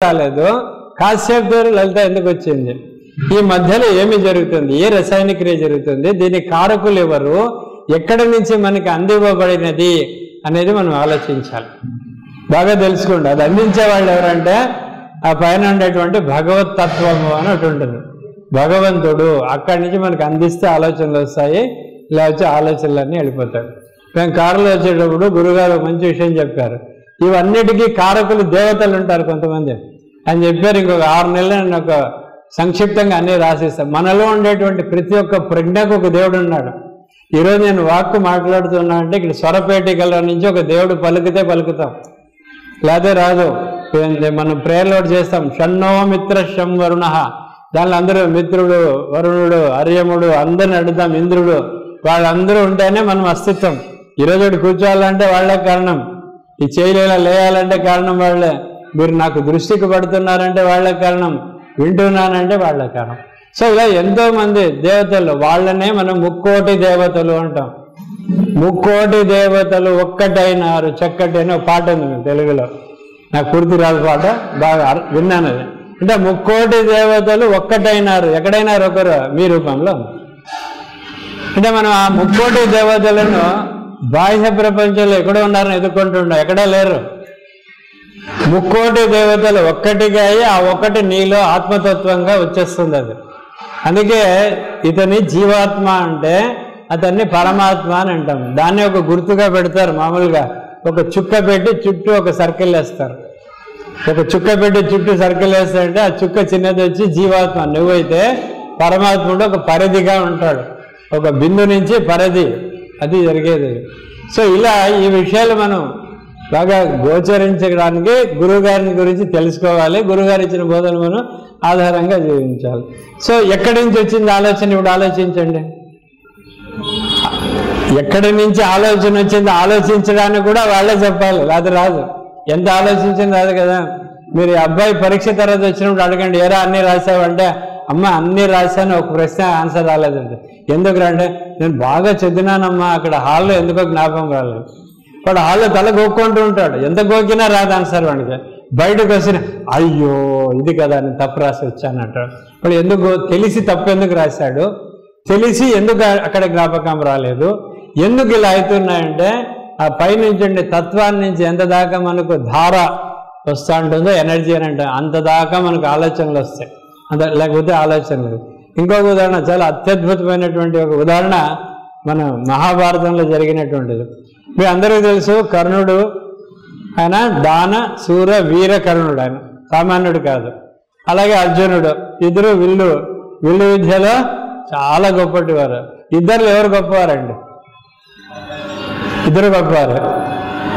రాలేదు, కాసేపు దూరం లలిత ఎందుకు వచ్చింది? ఈ మధ్యలో ఏమి జరుగుతుంది? ఏ రసాయన క్రియ జరుగుతుంది? దీని కారకులు ఎవరు? ఎక్కడి నుంచి మనకి అందివ్వబడినది అనేది మనం ఆలోచించాలి, బాగా తెలుసుకోండి. అది అందించే వాళ్ళు ఎవరంటే ఆ పైన ఉండేటువంటి భగవత్ తత్వము అని ఒకటి ఉంటుంది. భగవంతుడు అక్కడి నుంచి మనకు అందిస్తే ఆలోచనలు వస్తాయి, ఇలా వచ్చి ఆలోచనలన్నీ వెళ్ళిపోతాయి. మేము కారులో వచ్చేటప్పుడు గురుగారు మంచి విషయం చెప్పారు. ఇవన్నిటికీ కారకులు దేవతలు ఉంటారు కొంతమంది అని చెప్పారు. ఇంకొక 6 నెలలు నేను ఒక సంక్షిప్తంగా అన్నీ రాసిస్తాను. మనలో ఉండేటువంటి ప్రతి ఒక్క ప్రజ్ఞకు ఒక దేవుడు ఉన్నాడు. ఈరోజు నేను వాక్కు మాట్లాడుతున్నా అంటే ఇక్కడ స్వరపేటికల నుంచి ఒక దేవుడు పలుకుతే పలుకుతాం, లేదే రాదు. మనం ప్రేయర్లో చేస్తాం, షన్నో మిత్ర శం వరుణ, దానిలో అందరూ మిత్రుడు, వరుణుడు, అర్యముడు అందరిని అడుగుతాం, ఇంద్రుడు, వాళ్ళందరూ ఉంటేనే మనం అస్తిత్వం. ఈరోజు కూర్చోవాలంటే వాళ్ళే కారణం, ఈ చేయలేలా లేయాలంటే కారణం వాళ్ళే, మీరు నాకు దృష్టికి పడుతున్నారంటే వాళ్ళే కారణం, వింటున్నానంటే వాళ్ళే కారణం. సో ఇలా ఎంతో మంది దేవతలు, వాళ్ళనే మనం ముక్కోటి దేవతలు అంటాం. ముక్కోటి దేవతలు ఒక్కటైనారు చక్కటి అని ఒక పాట ఉంది తెలుగులో, నాకు పూర్తి రాదు పాట, బాగా విన్నాను అది. అంటే ముక్కోటి దేవతలు ఒక్కటైనారు. ఎక్కడైనారు? ఒకరు మీ రూపంలో. అంటే మనం ఆ ముక్కోటి దేవతలను బాహ్య ప్రపంచంలో ఎక్కడ ఉన్నారని ఎదుర్కొంటున్నాం, ఎక్కడా లేరు. ముక్కోటి దేవతలు ఒక్కటిగా అయ్యి ఆ ఒక్కటి నీలో ఆత్మతత్వంగా వచ్చేస్తుంది. అది అందుకే ఇతని జీవాత్మ అంటే అతన్ని పరమాత్మ అని అంటాం. దాన్ని ఒక గుర్తుగా పెడతారు. మామూలుగా ఒక చుక్క పెట్టి చుట్టూ ఒక సర్కిల్ వేస్తారు. ఒక చుక్క పెట్టి చుట్టూ సర్కిల్ వేస్తారంటే ఆ చుక్క చిన్నది వచ్చి జీవాత్మ. నువ్వైతే పరమాత్ముడు ఒక పరిధిగా ఉంటాడు, ఒక బిందు నుంచి పరిధి, అది జరిగేది. సో ఇలా ఈ విషయాలు మనం బాగా గోచరించడానికి గురువుగారిని గురించి తెలుసుకోవాలి. గురువుగారు ఇచ్చిన బోధనలు మనం ఆధారంగా జీవించాలి. సో ఎక్కడి నుంచి వచ్చింది ఆలోచన? ఇప్పుడు ఆలోచించండి, ఎక్కడి నుంచి ఆలోచన వచ్చింది? ఆలోచించడానికి కూడా వాళ్ళే చెప్పాలి, అది రాదు. ఎంత ఆలోచించింది రాదు కదా. మీరు అబ్బాయి పరీక్ష తర్వాత వచ్చినప్పుడు అడగండి, ఏరా అన్నీ రాసావంటే, అమ్మ అన్నీ రాశాను, ఒక ప్రశ్న ఆన్సర్ రాలేదంటే. ఎందుకు రండి? నేను బాగా చదివినానమ్మా, అక్కడ హాల్లో ఎందుకో జ్ఞాపకం రాలేదు. వాడు హాల్లో తల గోక్కుంటూ ఉంటాడు, ఎంత గోకినా రాదు ఆన్సర్ వాడికి. బయటకు వచ్చిన అయ్యో ఇది కదా నేను తప్పు రాసి వచ్చాను అంటాడు. వాడు ఎందుకు తెలిసి తప్పు ఎందుకు రాశాడు, తెలిసి ఎందుకు అక్కడ జ్ఞాపకం రాలేదు, ఎందుకు ఇలా అవుతున్నాయంటే ఆ పైనుంచి ఉండే తత్వాన్ని నుంచి ఎంత దాకా మనకు ధార వస్తూ ఉంటుందో ఎనర్జీ అని అంటే అంత దాకా మనకు ఆలోచనలు వస్తాయి, అంత లేకపోతే ఆలోచనలు. ఇంకొక ఉదాహరణ, చాలా అత్యద్భుతమైనటువంటి ఒక ఉదాహరణ మన మహాభారతంలో జరిగినటువంటిది. మీ అందరికీ తెలుసు, కర్ణుడు ఆయన దాన శూర వీర కర్ణుడు, ఆయన సామాన్యుడు కాదు. అలాగే అర్జునుడు, ఇద్దరు విల్లు విద్యలో చాలా గొప్పటి వారు. ఇద్దరు ఎవరు గొప్పవారండి? ఇద్దరు గొప్పవారు.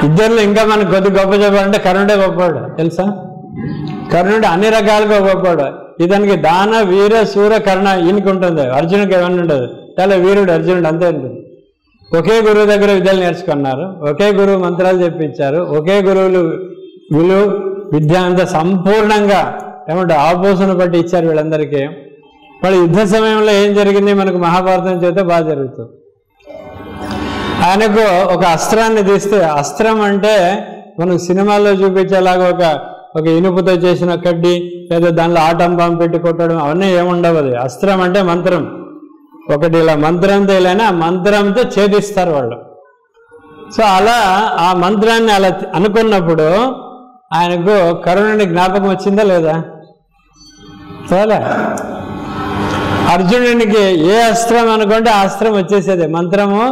ఇద్దరులో ఇంకా మనకు కొద్ది గొప్ప చెప్పాలంటే కర్ణుడే గొప్పవాడు, తెలుసా? కర్ణుడు అన్ని రకాలుగా గొప్పవాడు. ఇతనికి దాన వీర శూర కర్ణ ఈయనకి ఉంటుంది, అర్జునుడికి ఏమన్నా ఉండదు. చాలా వీరుడు అర్జునుడు, అంతే ఉంటుంది. ఒకే గురువు దగ్గర విద్యలు నేర్చుకున్నారు, ఒకే గురువు మంత్రాలు చెప్పించారు, ఒకే గురువులు విద్య అంతా సంపూర్ణంగా ఏమంటే ఆపోసన పట్టి ఇచ్చారు వీళ్ళందరికీ. వాళ్ళు యుద్ధ సమయంలో ఏం జరిగింది మనకు మహాభారతం చేస్తే బాగా జరుగుతుంది. ఆయనకు ఒక అస్త్రాన్ని తీస్తే, అస్త్రం అంటే మనకు సినిమాల్లో చూపించేలాగా ఒక ఇనుపుతో చేసిన కడ్డీ లేదా దానిలో ఆటంబం పెట్టి కొట్టడం అవన్నీ ఏముండవు. అది అస్త్రం అంటే మంత్రం. ఒకటి ఇలా మంత్రంతో ఇలా మంత్రంతో ఛేదిస్తారు వాళ్ళు. సో అలా ఆ మంత్రాన్ని అలా అనుకున్నప్పుడు ఆయనకు కరుణుని జ్ఞాపకం వచ్చిందా లేదా? చాలా. అర్జునునికి ఏ అస్త్రం అనుకుంటే ఆ అస్త్రం వచ్చేసేది, మంత్రము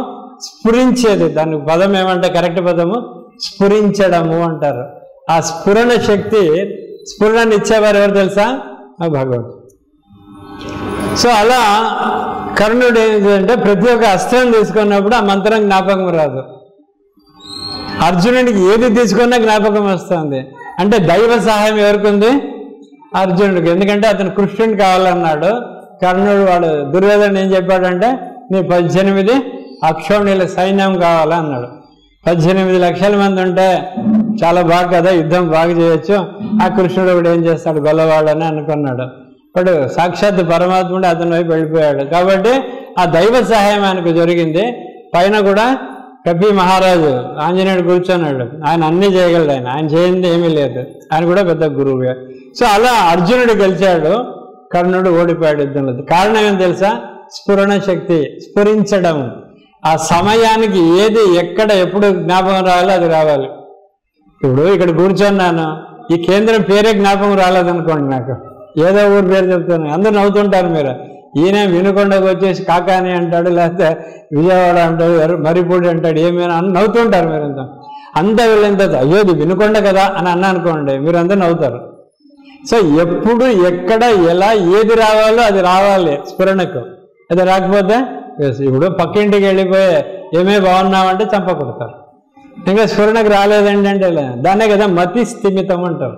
స్ఫురించేది. దానికి పదం ఏమంటే కరెక్ట్ పదము స్ఫురించడము అంటారు. ఆ స్ఫురణ శక్తి, స్ఫురణని ఇచ్చేవారు ఎవరు తెలుసా? భగవంతుడు. సో అలా కర్ణుడు ఏంటంటే ప్రతి ఒక్క అస్త్రం తీసుకున్నప్పుడు ఆ మంత్రం జ్ఞాపకం రాదు. అర్జునుడికి ఏది తీసుకున్నా జ్ఞాపకం వస్తుంది. అంటే దైవ సహాయం ఎవరికి ఉంది? అర్జునుడికి. ఎందుకంటే అతను కృష్ణుడు కావాలన్నాడు. కర్ణుడు వాడు దుర్యోధనుడు ఏం చెప్పాడంటే నీ 18 అక్షోణిల సైన్యం కావాలన్నాడు. 18 లక్షల మంది ఉంటే చాలా బాగా కదా, యుద్ధం బాగా చేయొచ్చు. ఆ కృష్ణుడు కూడా ఏం చేస్తాడు, గొల్లవాడని అనుకున్నాడు. వాడు సాక్షాత్ పరమాత్ముడు అతని వైపు వెళ్ళిపోయాడు. కాబట్టి ఆ దైవ సహాయం ఆయనకు జరిగింది. పైన కూడా కపి మహారాజు ఆంజనేయుడు కూర్చున్నాడు, ఆయన అన్నీ చేయగలడు, ఆయన చేయింది ఏమీ లేదు, ఆయన కూడా పెద్ద గురువుగా. సో అలా అర్జునుడు గెలిచాడు, కర్ణుడు ఓడిపోయాడు యుద్ధంలో. కారణం ఏం తెలుసా? స్ఫురణ శక్తి, స్ఫురించడం. ఆ సమయానికి ఏది ఎక్కడ ఎప్పుడు జ్ఞాపకం రావాలో అది రావాలి. ఇప్పుడు ఇక్కడ కూర్చున్నాను, ఈ కేంద్రం పేరే జ్ఞాపకం రాలేదనుకోండి, నాకు ఏదో ఊరు పేరు చెప్తాను, అందరూ నవ్వుతుంటారు. మీరు ఈయన వినుకొండకు వచ్చేసి కాకాని అంటాడు, లేకపోతే విజయవాడ అంటాడు, మరిపూడి అంటాడు, ఏమైనా అని నవ్వుతుంటారు. మీరంతా అంతా వెళ్ళిన తర్వాత అయ్యో ఇది వినుకొండ కదా అని అన్నా అనుకోండి, మీరు అందరూ నవ్వుతారు. సో ఎప్పుడు ఎక్కడ ఎలా ఏది రావాలో అది రావాలి స్ఫురణకు. అది రాకపోతే ఇప్పుడు పక్కింటికి వెళ్ళిపోయి ఏమే బాగున్నామంటే చంప కొడతారు. ఇంకా స్ఫురణకు రాలేదండి అంటే దాన్నే కదా మతి స్థిమితం అంటారు.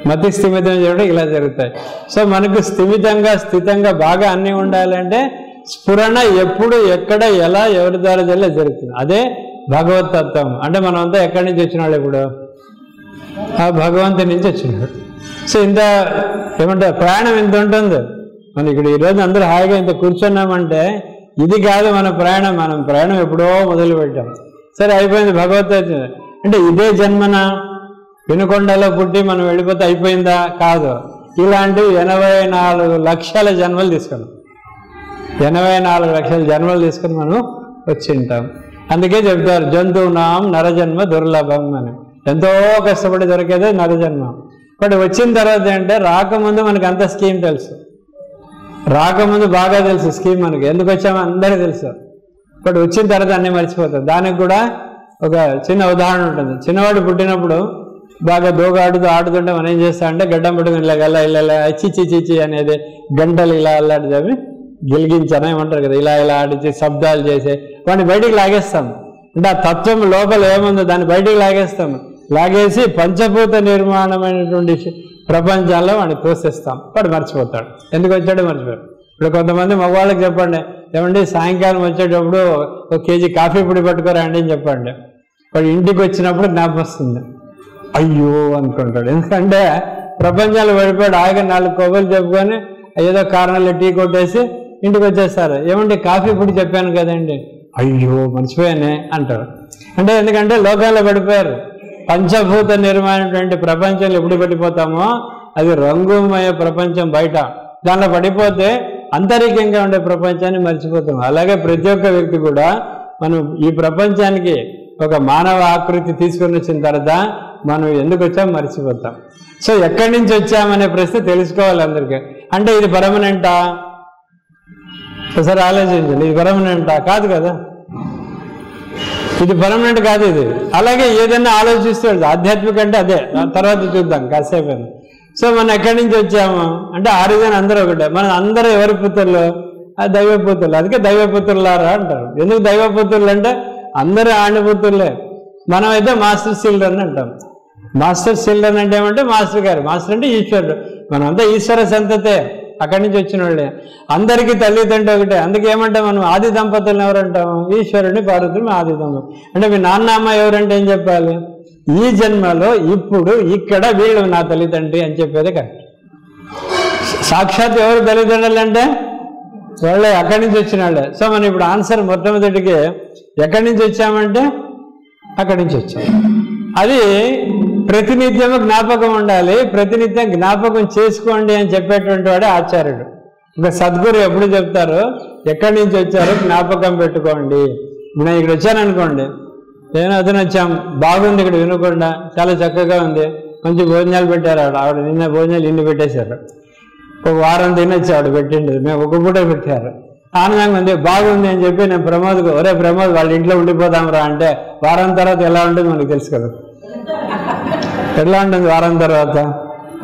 మతి స్థిమితం చేయడం ఇలా జరుగుతాయి. సో మనకు స్థిమితంగా స్థితంగా బాగా అన్నీ ఉండాలంటే స్ఫురణ ఎప్పుడు ఎక్కడ ఎలా ఎవరి ద్వారా జరుగుతుంది. అదే భగవతత్వం. అంటే మనం అంతా ఎక్కడి నుంచి వచ్చినాడు? ఇప్పుడు ఆ భగవంతుని నుంచి వచ్చినాడు. సో ఇంత ఏమంటారు, ప్రయాణం ఇంత ఉంటుంది. మనం ఇక్కడ ఈరోజు అందరూ హాయిగా ఇంత కూర్చున్నామంటే ఇది కాదు మన ప్రయాణం. మనం ప్రయాణం ఎప్పుడో మొదలు పెట్టాం. సరే అయిపోయింది భగవద్గీత అంటే ఇదే జన్మన వినుకొండలో పుట్టి మనం వెళ్ళిపోతే అయిపోయిందా? కాదు. ఇలాంటివి 84 లక్షల జన్మలు తీసుకున్నాం. 84 లక్షల జన్మలు తీసుకుని మనం వచ్చి ఉంటాం. అందుకే చెప్తారు జంతువునాం నరజన్మ దుర్లభం అని. ఎంతో కష్టపడి దొరికేదే నరజన్మ. బట్ వచ్చిన తర్వాత ఏంటంటే రాకముందు మనకు అంత స్కీమ్ తెలుసు, రాకముందు బాగా తెలుసు స్కీమ్ మనకి, ఎందుకు వచ్చామో అందరికీ తెలుసు. బట్ వచ్చిన తర్వాత అన్నీ మర్చిపోతాం. దానికి కూడా ఒక చిన్న ఉదాహరణ ఉంటుంది. చిన్నవాడు పుట్టినప్పుడు బాగా ఆడుతుంటే మనం ఏం చేస్తాం అంటే గడ్డం పట్టుకుని ఇలా చిచి అనేది గంటలు ఇలా అల్లాడి చెప్పి గిలిగించాను ఏమంటారు కదా, ఇలా ఆడిచి శబ్దాలు చేసి వాడిని బయటికి లాగేస్తాం. అంటే ఆ తత్వం లోపల ఏముందో దాన్ని బయటికి లాగేస్తాం. లాగేసి పంచభూత నిర్మాణమైనటువంటి ప్రపంచాల్లో వాడిని తోసేస్తాం. వాడు మర్చిపోతాడు, ఎందుకు వచ్చాడో మర్చిపోయాడు. ఇప్పుడు కొంతమంది మగవాళ్ళకి చెప్పండి, ఏమండి సాయంకాలం వచ్చేటప్పుడు 1 కేజీ కాఫీ పొడి పట్టుకోరండి అని చెప్పండి. వాడు ఇంటికి వచ్చినప్పుడు జ్ఞాపకం వస్తుంది, అయ్యో అనుకుంటాడు. ఎందుకంటే ప్రపంచాలు పడిపోయాడు. ఆయన 4 కొవ్వలు చెప్పుకొని ఏదో కారణాలు టీ కొట్టేసి ఇంటికి వచ్చేస్తారు. ఏమంటే కాఫీ పొడి చెప్పాను కదండి, అయ్యో మర్చిపోయానే అంటారు. అంటే ఎందుకంటే లోకాల్లో పడిపోయారు. పంచభూత నిర్మాణమైనటువంటి ప్రపంచంలో ఎప్పుడు పడిపోతామో అది రంగుమయ ప్రపంచం బయట, దానిలో పడిపోతే అంతరికంగా ఉండే ప్రపంచాన్ని మర్చిపోతాం. అలాగే ప్రతి ఒక్క వ్యక్తి కూడా మనం ఈ ప్రపంచానికి ఒక మానవ ఆకృతి తీసుకొని వచ్చిన తర్వాత మనం ఎందుకు వచ్చామో మర్చిపోతాం. సో ఎక్కడి నుంచి వచ్చామనే ప్రశ్న తెలుసుకోవాలి అందరికీ. అంటే ఇది పర్మనెంటా? ఒకసారి ఆలోచించండి, ఇది పర్మనెంటా? కాదు కదా, ఇది పర్మనెంట్ కాదు ఇది. అలాగే ఏదైనా ఆలోచిస్తాడు ఆధ్యాత్మిక అంటే అదే, తర్వాత చూద్దాం కాసేపు. సో మనం ఎక్కడి నుంచి వచ్చాము అంటే ఆరిజన్ అందరూ ఒకటే. మనం అందరూ ఎవరి పుత్రులు? దైవపుత్రులు. అందుకే దైవపుత్రులారా అంటారు. ఎందుకు దైవపుత్రులు అంటే అందరూ ఆణిపుత్రులే. మనం అయితే మాస్టర్ చిల్డ్రన్ అంటాం. మాస్టర్ చిల్డ్రన్ అంటే ఏమంటే మాస్టర్ గారు, మాస్టర్ అంటే ఈశ్వరుడు. మనం అంతా ఈశ్వర సంతతే, అక్కడి నుంచి వచ్చిన వాళ్ళే. అందరికీ తల్లిదండ్రులు ఒకటే. అందుకే ఏమంటాం మనం ఆది దంపతులను ఎవరంటాము? ఈశ్వరుని పార్వతుని ఆది దంపతులు. అంటే మీ నాన్న అమ్మ ఎవరంటే ఏం చెప్పాలి? ఈ జన్మలో ఇప్పుడు ఇక్కడ వీళ్ళు నా తల్లిదండ్రి అని చెప్పేది కరెక్ట్. సాక్షాత్ ఎవరు తల్లిదండ్రులు అంటే వాళ్ళే, అక్కడి నుంచి వచ్చిన వాళ్ళే. సో మనం ఇప్పుడు ఆన్సర్ మొట్టమొదటికి ఎక్కడి నుంచి వచ్చామంటే అక్కడి నుంచి వచ్చాం. అది ప్రతినిత్యము జ్ఞాపకం ఉండాలి. ప్రతినిత్యం జ్ఞాపకం చేసుకోండి అని చెప్పేటువంటి వాడే ఆచార్యుడు. ఇంకా సద్గురు ఎప్పుడు చెప్తారు, ఎక్కడి నుంచి వచ్చారో జ్ఞాపకం పెట్టుకోండి. నేను ఇక్కడ వచ్చాను అనుకోండి, నేను అతను వచ్చాం, బాగుంది ఇక్కడ వినకుండా, చాలా చక్కగా ఉంది, మంచి భోజనాలు పెట్టారు. ఆవిడ నిన్న భోజనాలు ఇన్ని పెట్టేశారు, 1 వారం తినొచ్చి ఆవిడ పెట్టిండు, మేము 1 పూట పెట్టారు. ఆనందంగా ఉంది, బాగుంది అని చెప్పి నేను ప్రమోద్కు, ఒరే ప్రమోద్ వాళ్ళ ఇంట్లో ఉండిపోదాం రా అంటే వారం తర్వాత ఎలా ఉంటుంది మనకు తెలుసు కదా. ఎట్లా ఉంటుంది వారం తర్వాత?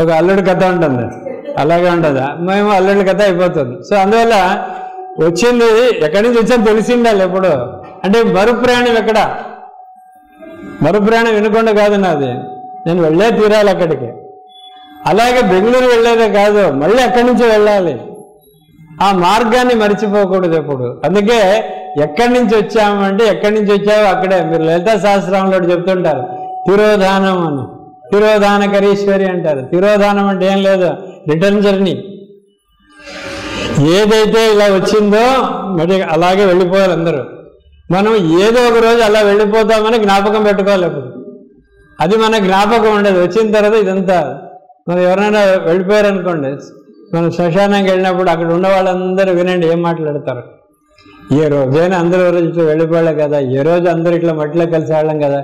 ఒక అల్లుడి కథ ఉంటుంది, అలాగే ఉంటుందా? మేము అల్లుడి కథ అయిపోతుంది. సో అందువల్ల వచ్చింది ఎక్కడి నుంచి వచ్చాను తెలిసిండాలి ఎప్పుడు. అంటే మరుప్రయాణం ఎక్కడ? మరుప్రయాణం వినకుండా కాదు నాది, నేను వెళ్ళే తీరాలి అక్కడికి. అలాగే బెంగళూరు వెళ్ళేదే కాదు, మళ్ళీ అక్కడి నుంచి వెళ్ళాలి. ఆ మార్గాన్ని మర్చిపోకూడదు ఎప్పుడు. అందుకే ఎక్కడి నుంచి వచ్చామంటే ఎక్కడి నుంచి వచ్చావో అక్కడే. మీరు లలితా సహస్రనామంలో చెప్తుంటారు తిరోధానం అని, తిరోధానకరీశ్వరి అంటారు. తిరోధానం అంటే ఏం లేదు, రిటర్న్ జర్నీ. ఏదైతే ఇలా వచ్చిందో మరి అలాగే వెళ్ళిపోయారు అందరూ. మనం ఏదో ఒక రోజు అలా వెళ్ళిపోతామని జ్ఞాపకం పెట్టుకోవాలి. ఎప్పుడు అది మన జ్ఞాపకం ఉండదు. వచ్చిన తర్వాత ఇదంతా మనం ఎవరైనా వెళ్ళిపోయారనుకోండి, మనం శ్మశానానికి వెళ్ళినప్పుడు అక్కడ ఉన్న వాళ్ళందరూ వినండి ఏం మాట్లాడతారు. ఏ రోజైనా అందరూ రోజు ఇట్లా వెళ్ళిపోయాలి కదా, ఏ రోజు అందరూ ఇట్లా మట్టిలో కలిసి వెళ్ళాం కదా,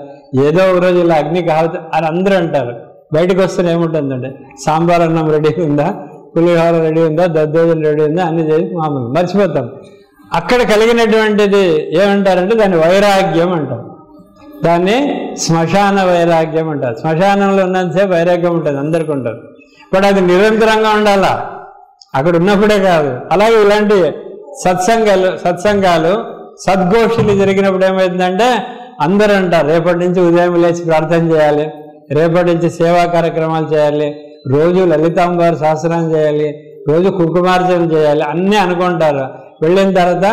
ఏదో ఒక రోజు ఇలా అగ్నికి ఆహుతి అని అందరూ అంటారు. బయటకు వస్తే ఏముంటుందంటే సాంబార్ అన్నం రెడీ ఉందా, పులిహోర రెడీ ఉందా, దద్దోజనం రెడీ ఉందా, అన్ని చేసి మామూలు మర్చిపోతాం. అక్కడ కలిగినటువంటిది ఏమంటారంటే దాన్ని వైరాగ్యం అంటారు. దాన్ని శ్మశాన వైరాగ్యం అంటారు. శ్మశానంలో ఉన్నంతసేపు వైరాగ్యం ఉంటుంది, అందరికీ ఉంటుంది. బట్ అది నిరంతరంగా ఉండాలా, అక్కడ ఉన్నప్పుడే కాదు. అలాగే ఇలాంటి సత్సంగాలు సద్గోష్ఠులు జరిగినప్పుడు ఏమవుతుందంటే అందరూ అంటారు రేపటి నుంచి ఉదయం లేచి ప్రార్థన చేయాలి, రేపటి నుంచి సేవా కార్యక్రమాలు చేయాలి, రోజు లలితాంబారు సహస్రం చేయాలి, రోజు కుంకుమార్చన చేయాలి అన్నీ అనుకుంటారు. వెళ్ళిన తర్వాత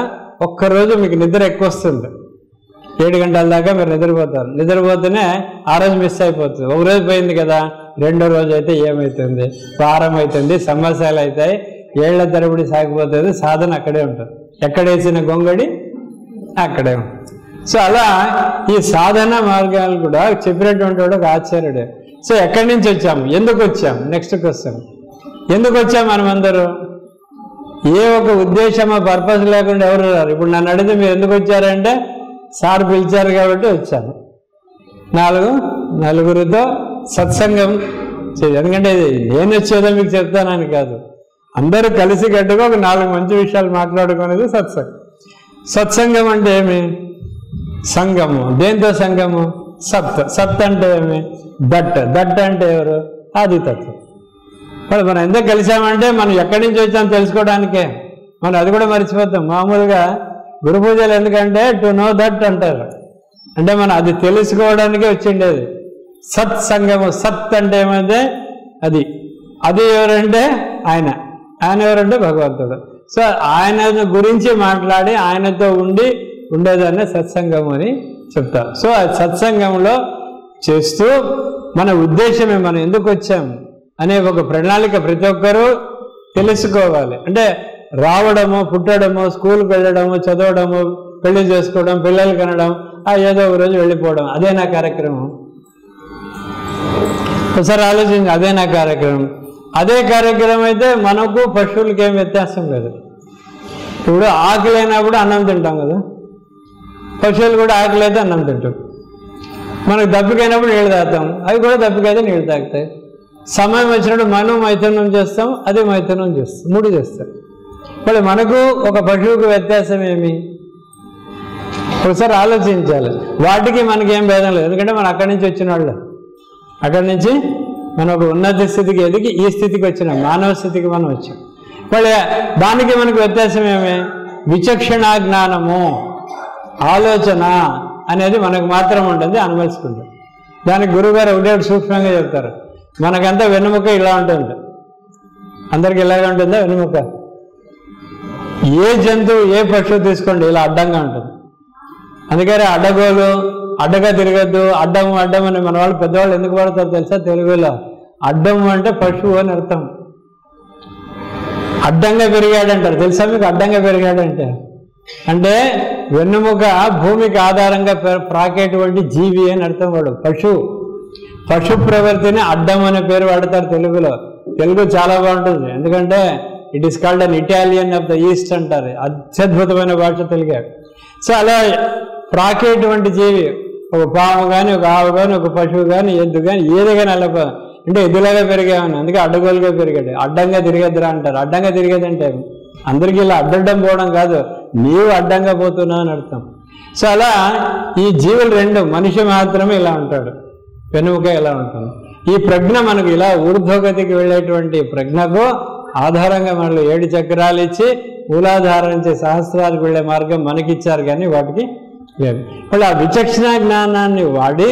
ఒక్కరోజు మీకు నిద్ర ఎక్కువ వస్తుంది, 7 గంటల దాకా మీరు నిద్రపోతారు. నిద్రపోతేనే ఆ రోజు మిస్ అయిపోతుంది. ఒక రోజు పోయింది కదా, రెండో రోజు అయితే ఏమవుతుంది, వారం అవుతుంది, సంవత్సరాలు అవుతాయి, ఏళ్ల తరబడి సాగిపోతుంది. సాధన అక్కడే ఉంటుంది, ఎక్కడేసిన గొంగడి అక్కడే ఉంటుంది. సో అలా ఈ సాధన మార్గాలు కూడా చెప్పినటువంటి వాడు ఒక ఆచార్యుడే. సో ఎక్కడి నుంచి వచ్చాము, ఎందుకు వచ్చాము, నెక్స్ట్ క్వశ్చన్, ఎందుకు వచ్చాము మనం అందరూ? ఏ ఒక ఉద్దేశమో పర్పస్ లేకుండా ఎవరు రారు. ఇప్పుడు నన్ను అడిగితే మీరు ఎందుకు వచ్చారంటే సార్ పిలిచారు కాబట్టి వచ్చాను. నలుగురితో సత్సంగం చేయాలి. ఎందుకంటే నేను వచ్చేదో మీకు చెప్తానని కాదు, అందరూ కలిసి గట్టుగా ఒక 4 మంచి విషయాలు మాట్లాడుకునేది సత్సంగం. సత్సంగం అంటే ఏమి? సంగము. దేంతో సంగము? సత్ అంటే ఏమి? దట్ అంటే ఎవరు? ఆదితత్వం. మనం ఎందుకు కలిసామంటే మనం ఎక్కడి నుంచి వచ్చామో తెలుసుకోవడానికే. మనం అది కూడా మర్చిపోతాం. మామూలుగా గురు పూజలు ఎందుకంటే టు నో దట్ అంటారు, అంటే మనం అది తెలుసుకోవడానికే వచ్చిండేది. సత్సంగము. సత్ అంటే ఏమంటే అది ఎవరంటే ఆయన ఎవరంటే భగవంతుడు. సో ఆయన గురించి మాట్లాడి ఆయనతో ఉండేదాన్ని సత్సంగం అని చెప్తారు. సో ఆ సత్సంగంలో చేస్తూ మన ఉద్దేశమే, మనం ఎందుకు వచ్చాము అనే ఒక ప్రణాళిక ప్రతి ఒక్కరూ తెలుసుకోవాలి. అంటే రావడము, పుట్టడము, స్కూల్కి వెళ్ళడము, చదవడము, పెళ్లి చేసుకోవడం, పిల్లలు కనడం, ఏదో ఒక రోజు వెళ్ళిపోవడం, అదే నా కార్యక్రమం. ఒకసారి ఆలోచించి, అదే నా కార్యక్రమం. అదే కార్యక్రమం అయితే మనకు పశువులకి ఏం వ్యత్యాసం లేదు. ఇప్పుడు ఆకలి అయినప్పుడు అన్నం తింటాం కదా, పశువులు కూడా ఆకలి అయితే అన్నం తింటాం. మనకు దప్పికైనప్పుడు నీళ్ళు తాగుతాం, అవి కూడా దప్పికైతే నీళ్ళు తాగుతాయి. సమయం వచ్చినప్పుడు మనం మైథునం చేస్తాం, అదే మైథునం చేస్తాం, 3 చేస్తాం. మళ్ళీ మనకు ఒక పశువుకు వ్యత్యాసం ఏమి? ఒకసారి ఆలోచించాలి. వాటికి మనకి ఏం భేదం లేదు, ఎందుకంటే మనం అక్కడి నుంచి వచ్చిన వాళ్ళు. అక్కడి నుంచి మనం ఒక ఉన్నత స్థితికి ఎదిగి ఈ స్థితికి వచ్చినాం, మానవ స్థితికి మనం వచ్చాం. మళ్ళీ దానికి మనకు వ్యత్యాసం ఏమి? విచక్షణ జ్ఞానము, ఆలోచన అనేది మనకు మాత్రం ఉంటుంది, అనుమతిస్తుంది. దానికి గురువుగారు ఒకటే సూక్ష్మంగా చెప్తారు. మనకంతా వెన్నుముక ఇలా ఉంటుంది, అందరికి ఇలాగే ఉంటుందా వెన్నుముక? ఏ జంతువు, ఏ పశువు తీసుకోండి ఇలా అడ్డంగా ఉంటుంది. అందుకని అడ్డగోలు, అడ్డగా తిరగద్దు, అడ్డం అని మన వాళ్ళు పెద్దవాళ్ళు ఎందుకు పడతారు తెలుసా? తెలుగులో అడ్డం అంటే పశువు అని అర్థం. అడ్డంగా పెరిగాడంటారు, తెలుసా మీకు? అడ్డంగా పెరిగాడంటే అంటే వెన్నుముక భూమికి ఆధారంగా ప్రాకేటువంటి జీవి అని అర్థం. వాడు పశు ప్రవృత్తిని అడ్డం అనే పేరు వాడతారు తెలుగులో. తెలుగు చాలా బాగుంటుంది, ఎందుకంటే it is called an Italian of the east అంటారు. అత్యద్భుతమైన భాష తెలుగు. సో అలా ప్రాకేటువంటి జీవి, ఒక పాము కానీ, ఒక ఆవు కానీ, ఒక పశువు కానీ, ఎద్దు కానీ, ఏది కానీ అలా అంటే ఎద్దులాగా పెరిగామని, అందుకే అడ్డగోలుగా పెరిగాడు. అడ్డంగా తిరిగద్దురా అంటారు. అడ్డంగా తిరిగేదంటే అందరికీ ఇలా అడ్డడ్డం పోవడం కాదు, నీవు అడ్డంగా పోతున్నావు అని అర్థం. సో అలా ఈ జీవులు రెండు, మనిషి మాత్రమే ఇలా ఉంటాడు, వెనుక ఇలా ఉంటుంది. ఈ ప్రజ్ఞ మనకు ఇలా ఊర్ధ్వగతికి వెళ్ళేటువంటి ప్రజ్ఞకు ఆధారంగా మనలో 7 చక్రాలు ఇచ్చి మూలాధారం నుంచి సహస్రాలకు వెళ్ళే మార్గం మనకిచ్చారు, కానీ వాటికి లేదు. మళ్ళీ ఆ విచక్షణ జ్ఞానాన్ని వాడి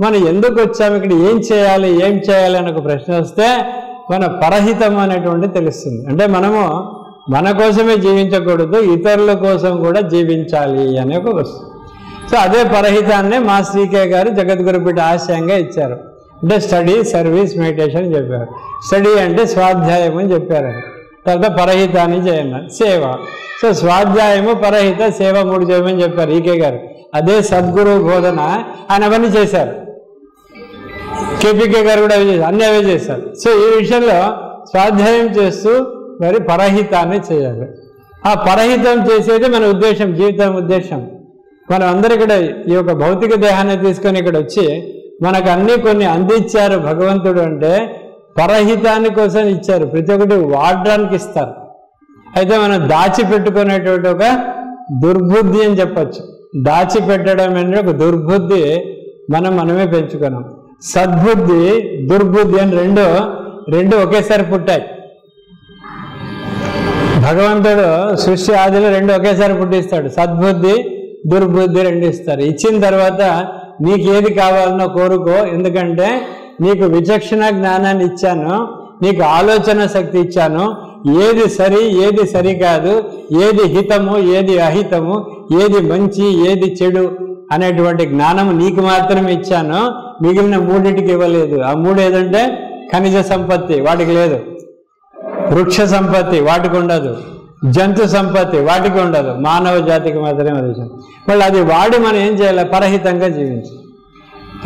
మనం ఎందుకు వచ్చాము, ఇక్కడ ఏం చేయాలి అని ఒక ప్రశ్న వస్తే మన పరహితం అనేటువంటి తెలుస్తుంది. అంటే మనము మన కోసమే జీవించకూడదు, ఇతరుల కోసం కూడా జీవించాలి అనే ఒక వస్తుంది. సో అదే పరహితాన్ని మా శ్రీకే గారు జగద్గురుపీఠ ఆశయంగా ఇచ్చారు. అంటే స్టడీ, సర్వీస్, మెడిటేషన్ అని చెప్పారు. స్టడీ అంటే స్వాధ్యాయం అని చెప్పారు. తర్వాత పరహితాన్ని చేయమన్నారు, సేవ. సో స్వాధ్యాయము, పరహిత, సేవ 3 చేయమని చెప్పారు ఈకే గారు. అదే సద్గురు బోధన. ఆయన అవన్నీ చేశారు. కేపీకే గారు కూడా అవి చేశారు, అన్నీ అవే చేశారు. సో ఈ విషయంలో స్వాధ్యాయం చేస్తూ మరి పరహితాన్ని చేయాలి. ఆ పరహితం చేసేది మన ఉద్దేశం, జీవితం ఉద్దేశం. మనం అందరూ ఇక్కడ ఈ యొక్క భౌతిక దేహాన్ని తీసుకొని ఇక్కడ వచ్చి మనకు అన్ని కొన్ని అందించారు భగవంతుడు అంటే పరహితాన్ని కోసం ఇచ్చారు. ప్రతి ఒక్కటి వాడడానికి ఇస్తారు. అయితే మనం దాచిపెట్టుకునేటువంటి ఒక దుర్బుద్ధి అని చెప్పచ్చు. దాచిపెట్టడం అంటే ఒక దుర్బుద్ధి మనమే పెంచుకున్నాం. సద్బుద్ధి, దుర్బుద్ధి అని రెండు ఒకేసారి పుట్టాయి. భగవంతుడు సృష్టి ఆదిలో 2 ఒకేసారి పుట్టిస్తాడు. సద్బుద్ధి, దుర్బుద్ధి 2 ఇస్తారు. ఇచ్చిన తర్వాత నీకు ఏది కావాలనో కోరుకో, ఎందుకంటే నీకు విచక్షణ జ్ఞానాన్ని ఇచ్చాను, నీకు ఆలోచన శక్తి ఇచ్చాను, ఏది సరి ఏది సరికాదు, ఏది హితము ఏది అహితము, ఏది మంచి ఏది చెడు అనేటువంటి జ్ఞానము నీకు మాత్రమే ఇచ్చాను, మిగిలిన 3టికి ఇవ్వలేదు. ఆ 3 ఏదంటే ఖనిజ సంపత్తి, వాటికి లేదు. వృక్ష సంపత్తి, వాటికి ఉండదు. జంతు సంపత్తి, వాటికి ఉండదు. మానవ జాతికి మాత్రమే అది. మళ్ళీ అది వాడి మనం ఏం చేయాలి? పరహితంగా జీవించాలి.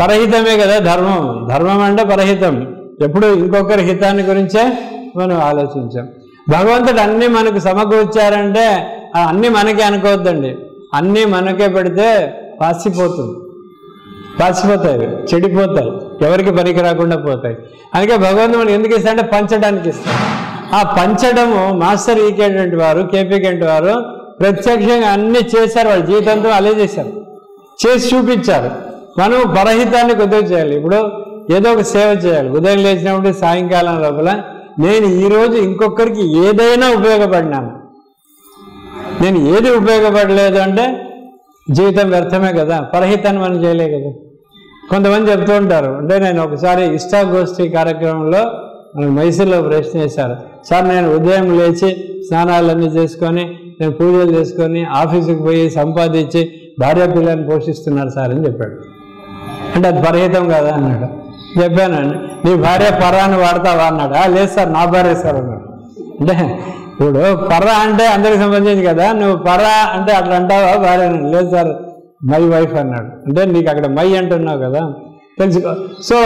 పరహితమే కదా ధర్మం. ధర్మం అంటే పరహితం. ఎప్పుడు ఇంకొకరి హితాన్ని గురించే మనం ఆలోచించాం. భగవంతుడు అన్నీ మనకు సమకూర్చారంటే అన్నీ మనకే అనుకోవద్దండి. అన్నీ మనకే పెడితే పాసిపోతాయి, చెడిపోతాయి, ఎవరికి పనికి రాకుండా పోతాయి. అందుకే భగవంతుడు మనకి ఎందుకు ఇస్తాడంటే పంచడానికి ఇస్తాడు. ఆ పంచడము మాస్టర్ ఈకేటువంటి వారు, కేపీకేంటి వారు ప్రత్యక్షంగా అన్నీ చేశారు. వాళ్ళ జీవితంతో అలే చేశారు, చేసి చూపించారు. మనం పరహితాన్ని కొద్దిగా చేయాలి. ఇప్పుడు ఏదో ఒక సేవ చేయాలి. ఉదయం లేచినప్పుడు సాయంకాలం లోపల నేను ఈరోజు ఇంకొకరికి ఏదైనా ఉపయోగపడినాను, నేను ఏది ఉపయోగపడలేదు అంటే జీవితం వ్యర్థమే కదా. పరహితాన్ని మనం చేయలే కదా. కొంతమంది చెప్తూ ఉంటారు, అంటే నేను ఒకసారి ఇష్టాగోష్ఠి కార్యక్రమంలో మనం మైసూర్లో ప్రశ్న చేశారు. సార్ నేను ఉదయం లేచి స్నానాలన్నీ చేసుకొని నేను పూజలు చేసుకొని ఆఫీసుకి పోయి సంపాదించి భార్య పిల్లల్ని పోషిస్తున్నారు సార్ అని చెప్పాడు. అంటే అది పరహితం కదా అన్నాడు. చెప్పానండి, నీ భార్య పరాన్ని వాడతావా అన్నాడు. లేదు సార్, నా భార్య సార్ అన్నాడు. అంటే ఇప్పుడు పర్ర అంటే అందరికి సంబంధించి కదా, నువ్వు పర్ర అంటే అట్లా అంటావా భార్య? లేదు సార్, మై వైఫ్ అన్నాడు. అంటే నీకు అక్కడ మై అంటున్నావు కదా, తెలుసుకో. సో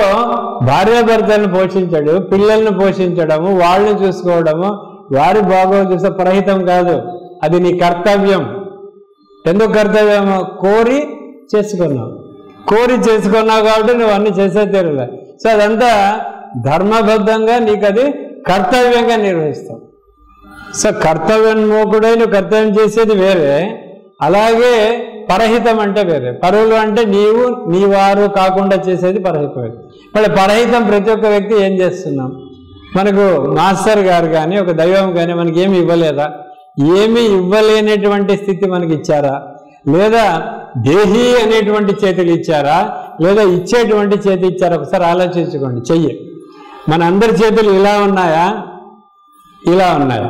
భార్యాభర్తలను పోషించాడు, పిల్లల్ని పోషించడము, వాళ్ళని చూసుకోవడము, వారి బాగోగు చూస్తే పరహితం కాదు, అది నీ కర్తవ్యం. ఎందుకు కర్తవ్యము? కోరి చేసుకున్నావు కాబట్టి నువ్వు అన్ని చేసే తీరులే. సో అదంతా ధర్మబద్ధంగా నీకు అది కర్తవ్యంగా నిర్వహిస్తావు. సో కర్తవ్యం మోకుడై నువ్వు కర్తవ్యం చేసేది వేరే, అలాగే పరహితం అంటే వేరే. పరువులు అంటే నీ వారు కాకుండా చేసేది పరహితం. మళ్ళీ పరహితం ప్రతి ఒక్క వ్యక్తి ఏం చేస్తున్నాం? మనకు మాస్టర్ గారు కానీ ఒక దైవం కానీ మనకి ఏమి ఇవ్వలేదా? ఏమీ ఇవ్వలేనటువంటి స్థితి మనకి ఇచ్చారా? లేదా దేహి అనేటువంటి చేతులు ఇచ్చారా? లేదా ఇచ్చేటువంటి చేతి ఇచ్చారా? ఒకసారి ఆలోచించుకోండి. చెయ్యి మన అందరి చేతులు ఇలా ఉన్నాయా? ఇలా ఉన్నాయా?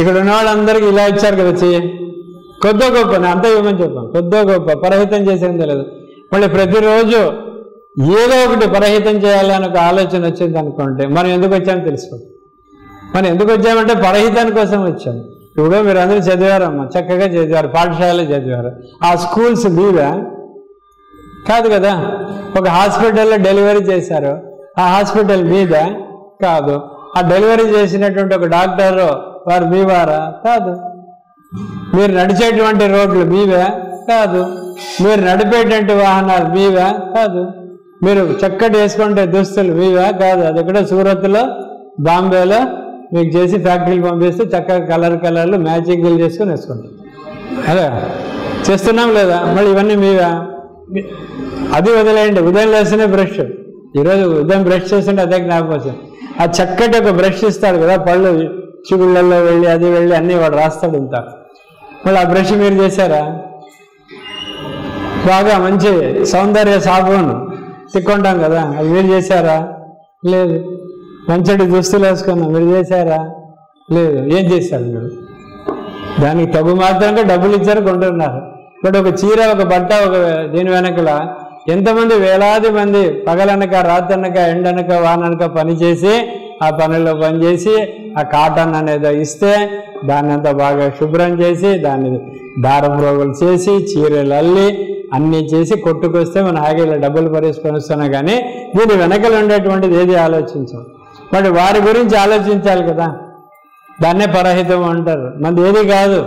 ఇక్కడ ఉన్న వాళ్ళందరికీ ఇలా ఇచ్చారు కదా చెయ్యి. కొద్దో గొప్ప, అంత ఇవ్వమని చెప్పాను, కొద్దో గొప్ప పరహితం చేసేది లేదు. మళ్ళీ ప్రతిరోజు ఏదో ఒకటి పరహితం చేయాలని ఒక ఆలోచన వచ్చింది అనుకోండి, మనం ఎందుకు వచ్చామో తెలుసుకోండి. మనం ఎందుకు వచ్చామంటే పరహితాని కోసం వచ్చాము. ఇప్పుడు మీరు అందరూ చదివారమ్మా, చక్కగా చదివారు, పాఠశాలలో చదివారు. ఆ స్కూల్స్ మీవా? కాదు కదా. ఒక హాస్పిటల్లో డెలివరీ చేశారు, ఆ హాస్పిటల్ మీద కాదు. ఆ డెలివరీ చేసినటువంటి ఒక డాక్టర్ వారు మీ వారా? కాదు. మీరు నడిచేటువంటి రోడ్లు మీవే? కాదు. మీరు నడిపేటువంటి వాహనాలు మీవే? కాదు. మీరు చక్కటి వేసుకుంటే దుస్తులు మీవే? కాదు. అది ఎక్కడో సూరత్లో, బాంబేలో మీకు చేసి ఫ్యాక్టరీకి పంపిస్తే చక్కగా కలర్లు మ్యాచింగ్లు చేసుకొని వేసుకుంటాం. అదే చేస్తున్నాం లేదా? మళ్ళీ ఇవన్నీ మీవే? అది వదిలేయండి. ఉదయం లేస్తేనే బ్రష్. ఈరోజు ఉదయం బ్రష్ చేస్తుంటే అదే జ్ఞాపకం వచ్చింది. ఆ చక్కటి ఒక బ్రష్ ఇస్తాడు కదా, పళ్ళు చిగుళ్ళల్లో వెళ్ళి అది వెళ్ళి అన్నీ వాడు రాస్తాడు ఉంటారు. మళ్ళీ ఆ బ్రష్ మీరు చేశారా? బాగా మంచి సౌందర్య సాబున్ తిక్కుంటాం కదా, అది మీరు చేశారా? లేదు. మంచి దుస్తులు వేసుకున్నాం, మీరు చేశారా? లేదు. ఏం చేశారు మీరు? దానికి తగు మాత్రంగా డబ్బులు ఇచ్చారు, కొంటున్నారు. ఇప్పుడు ఒక చీర, ఒక బట్ట, ఒక దీని వెనకల ఎంతమంది వేలాది మంది పగలనక రాత్రనక ఎండనక వాననక పనిచేసి ఆ పనిలో పనిచేసి ఆ కాటన్ అనేది ఇస్తే దాన్ని అంతా బాగా శుభ్రం చేసి దాన్ని దారం రోగులు చేసి చీరలు అల్లి అన్నీ చేసి కొట్టుకొస్తే మనం హాయిగా ఇలా డబ్బులు పరిసుకొని వస్తున్నాం. కానీ దీని వెనకలు ఉండేటువంటిది ఏది ఆలోచించాం. మరి వారి గురించి ఆలోచించాలి కదా. దాన్నే పరహితం అంటారు. మనది ఏది కాదు,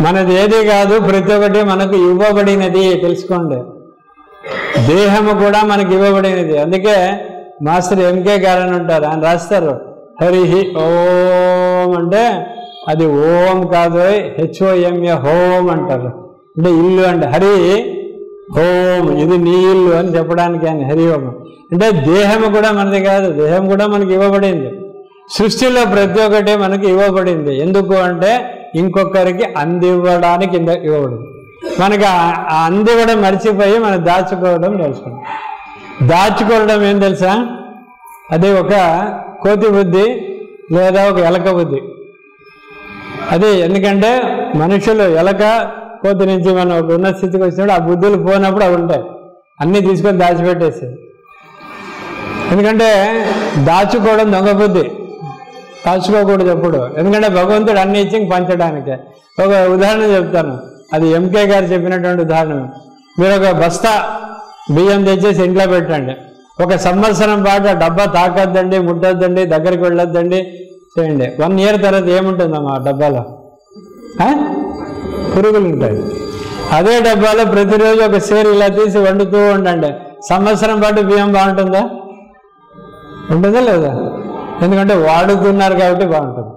మనది ఏది కాదు, ప్రతి ఒక్కటి మనకు ఇవ్వబడినది. తెలుసుకోండి, దేహము కూడా మనకి ఇవ్వబడినది. అందుకే మాస్టర్ ఎంకే గారు అని ఉంటారు, ఆయన రాస్తారు హరిహి ఓం అంటే అది ఓం కాదు, HOMA హోం అంటారు. అంటే ఇల్లు అంటే హరి హోం, ఇది నీ ఇల్లు అని చెప్పడానికి ఆయన హరి ఓం. అంటే దేహము కూడా మనది కాదు, దేహం కూడా మనకి ఇవ్వబడింది. సృష్టిలో ప్రతి ఒక్కటి మనకి ఇవ్వబడింది. ఎందుకు అంటే ఇంకొకరికి అందివ్వడానికి ఇవ్వబడింది. మనకి ఆ అందివ్వడం మర్చిపోయి మనం దాచుకోవడం తెలుసుకుంటాం. దాచుకోవడం ఏం తెలుసా, అది ఒక కోతి బుద్ధి లేదా ఒక ఎలక బుద్ధి. అది ఎందుకంటే మనుషులు ఎలక కోతి నుంచి మనం ఒక ఉన్న స్థితికి వచ్చినప్పుడు ఆ బుద్ధులు పోయినప్పుడు అవి ఉంటాయి, అన్నీ తీసుకొని దాచిపెట్టేసి. ఎందుకంటే దాచుకోవడం దొంగ బుద్ధి, దాచుకోకూడదు ఎప్పుడు. ఎందుకంటే భగవంతుడు అన్ని ఇచ్చి పంచడానికే. ఒక ఉదాహరణ చెప్తాను, అది ఎంకే గారు చెప్పినటువంటి ఉదాహరణ. మీరు ఒక బస్తా బియ్యం తెచ్చేసి ఇంట్లో పెట్టండి, ఒక సంవత్సరం పాటు ఆ డబ్బా తాకద్దండి, ముట్టొద్దండి, దగ్గరికి వెళ్ళొద్దండి, చేయండి. 1 year తర్వాత ఏముంటుందమ్మా ఆ డబ్బాలో? పురుగులు ఉంటాయి. అదే డబ్బాలో ప్రతిరోజు ఒక సేరు ఇలా తీసి వండుతూ ఉండండి, సంవత్సరం పాటు బియ్యం బాగుంటుందా? ఉంటుందా లేదా? ఎందుకంటే వాడుతున్నారు కాబట్టి బాగుంటుంది.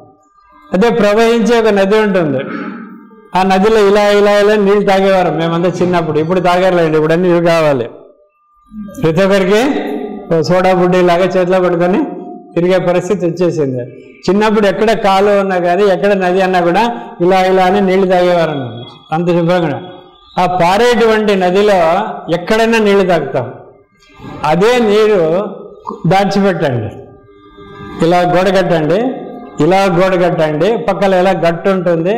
అదే ప్రవహించే ఒక నది ఉంటుంది, ఆ నదిలో ఇలా ఇలా ఇలా నీళ్ళు తాగేవారు మేమంతా చిన్నప్పుడు. ఇప్పుడు తాగలేండి, ఇప్పుడు అన్నీ ఇవి కావాలి. ప్రతి ఒక్కరికి సోడా బుడ్డి లాగా చేతిలో పట్టుకొని తిరిగే పరిస్థితి వచ్చేసింది. చిన్నప్పుడు ఎక్కడ కాలు ఉన్నా కానీ ఎక్కడ నది అన్నా కూడా ఇలా ఇలా అని నీళ్లు తాగేవారు అన్నమాట, అంత శుభ్రంగా. ఆ పారేటువంటి నదిలో ఎక్కడైనా నీళ్లు తాగుతాం. అదే నీరు దాచిపెట్టండి, ఇలా గోడ కట్టండి, ఇలా గోడ కట్టండి, పక్కన ఇలా గట్టు ఉంటుంది,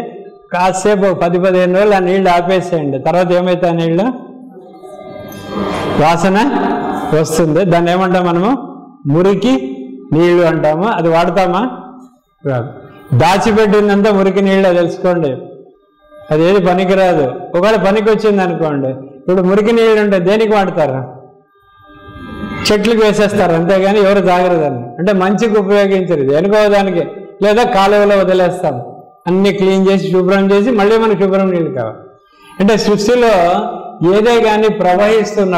కాసేపు 10-15 రోజులు ఆ నీళ్లు ఆపేసేయండి. తర్వాత ఏమైతే ఆ నీళ్ళు వాసన వస్తుంది. దాన్ని ఏమంటాం మనము? మురికి నీళ్లు అంటాము. అది వాడతామా? రాదు. దాచిపెట్టిందంతా మురికి నీళ్ళే, తెలుసుకోండి. అది ఏది పనికిరాదు. ఒకవేళ పనికి వచ్చింది అనుకోండి, ఇప్పుడు మురికి నీళ్ళు ఉంటే దేనికి వాడతారు? చెట్లకు వేసేస్తారు, అంతేగాని ఎవరు తాగరదాన్ని. అంటే మంచికి ఉపయోగించరు, దేనికో దానికి. లేదా కాలువలో వదిలేస్తాం, అన్ని క్లీన్ చేసి శుభ్రం చేసి మళ్ళీ మనకు శుభ్రం నీళ్ళు కావాలి. అంటే సృష్టిలో ఏదే కానీ ప్రవహిస్తున్న